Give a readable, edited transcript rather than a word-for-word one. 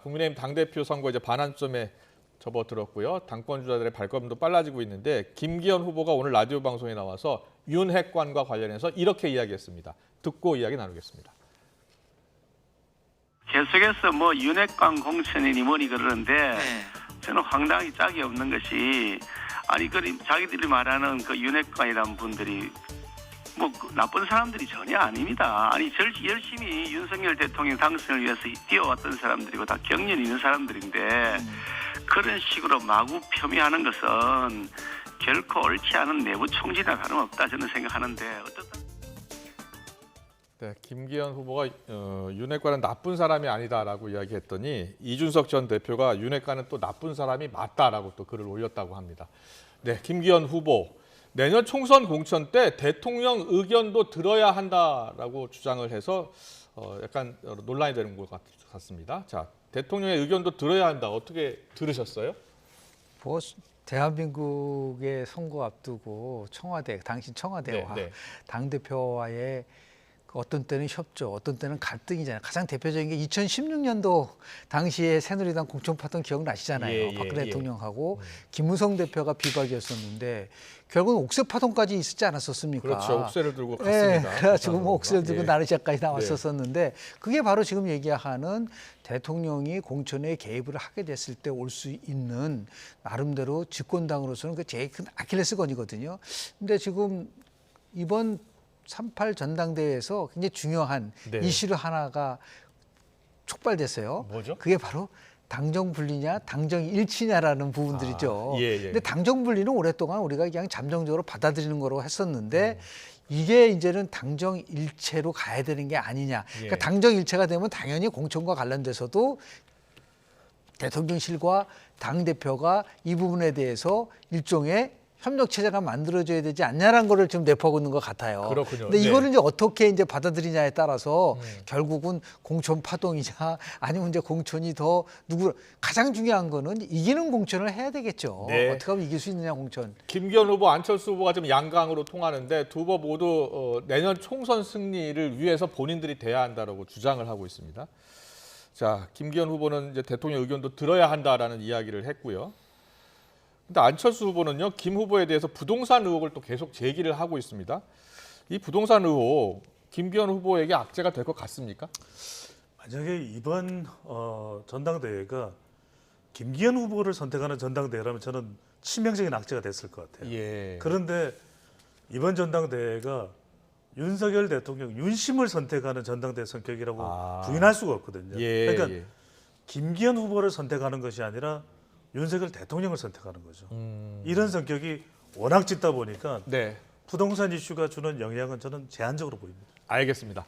국민의힘 당대표 선거 이제 반환점에 접어들었고요. 당권 주자들의 발걸음도 빨라지고 있는데 김기현 후보가 오늘 라디오 방송에 나와서 윤핵관과 관련해서 이렇게 이야기했습니다. 듣고 이야기 나누겠습니다. 계속해서 윤핵관 공천이니 뭐니 그러는데 저는 황당히 짝이 없는 것이 자기들이 말하는 그 윤핵관이라는 분들이 나쁜 사람들이 전혀 아닙니다. 열심히 윤석열 대통령 당선을 위해서 뛰어왔던 사람들이고 다 경륜 있는 사람들인데 그런 식으로 마구 폄훼하는 것은 결코 옳지 않은 내부 총질이나 다름없다 저는 생각하는데 어떻다. 네, 김기현 후보가 윤핵관은 나쁜 사람이 아니다라고 이야기했더니 이준석 전 대표가 윤핵관은 또 나쁜 사람이 맞다라고 또 글을 올렸다고 합니다. 네, 김기현 후보 내년 총선 공천 때 대통령 의견도 들어야 한다라고 주장을 해서 약간 논란이 되는 것 같습니다. 자, 대통령의 의견도 들어야 한다. 어떻게 들으셨어요? 대한민국의 선거 앞두고 당신 청와대와 당대표와의 어떤 때는 협조, 어떤 때는 갈등이잖아요. 가장 대표적인 게 2016년도 당시에 새누리당 공천파동 기억나시잖아요. 박근혜 대통령하고 김무성 대표가 비박이었었는데 결국은 옥새 파동까지 있었지 않았었습니까? 그렇죠. 옥새를 들고 갔습니다. 그래가지고 옥새를 들고 나르샤까지 나왔었는데 그게 바로 지금 얘기하는 대통령이 공천에 개입을 하게 됐을 때 올 수 있는 나름대로 집권당으로서는 그 제일 큰 아킬레스건이거든요. 근데 지금 이번 3.8 전당대회에서 굉장히 중요한 이슈로 하나가 촉발됐어요. 뭐죠? 그게 바로 당정 분리냐, 당정 일치냐라는 부분들이죠. 근데 당정 분리는 오랫동안 우리가 그냥 잠정적으로 받아들이는 거로 했었는데 이게 이제는 당정 일체로 가야 되는 게 아니냐. 그러니까 당정 일체가 되면 당연히 공천과 관련돼서도 대통령실과 당대표가 이 부분에 대해서 일종의 협력 체제가 만들어져야 되지 않냐라는 거를 지금 내포하고 있는 것 같아요. 그렇군요. 근데 이거를 이제 어떻게 이제 받아들이냐에 따라서 결국은 공천 파동이냐 아니면 이제 공천이 더 가장 중요한 거는 이기는 공천을 해야 되겠죠. 어떻게 하면 이길 수 있느냐 공천. 김기현 후보, 안철수 후보가 좀 양강으로 통하는데 두 후보 모두 내년 총선 승리를 위해서 본인들이 돼야 한다라고 주장을 하고 있습니다. 자, 김기현 후보는 이제 대통령 의견도 들어야 한다라는 이야기를 했고요. 근데 안철수 후보는요, 김 후보에 대해서 부동산 의혹을 또 계속 제기를 하고 있습니다. 이 부동산 의혹, 김기현 후보에게 악재가 될 것 같습니까? 만약에 이번 전당대회가 김기현 후보를 선택하는 전당대회라면 저는 치명적인 악재가 됐을 것 같아요. 그런데 이번 전당대회가 윤석열 대통령 윤심을 선택하는 전당대회 성격이라고 부인할 수가 없거든요. 그러니까 김기현 후보를 선택하는 것이 아니라 윤석열 대통령을 선택하는 거죠. 이런 성격이 워낙 짙다 보니까 부동산 이슈가 주는 영향은 저는 제한적으로 보입니다. 알겠습니다.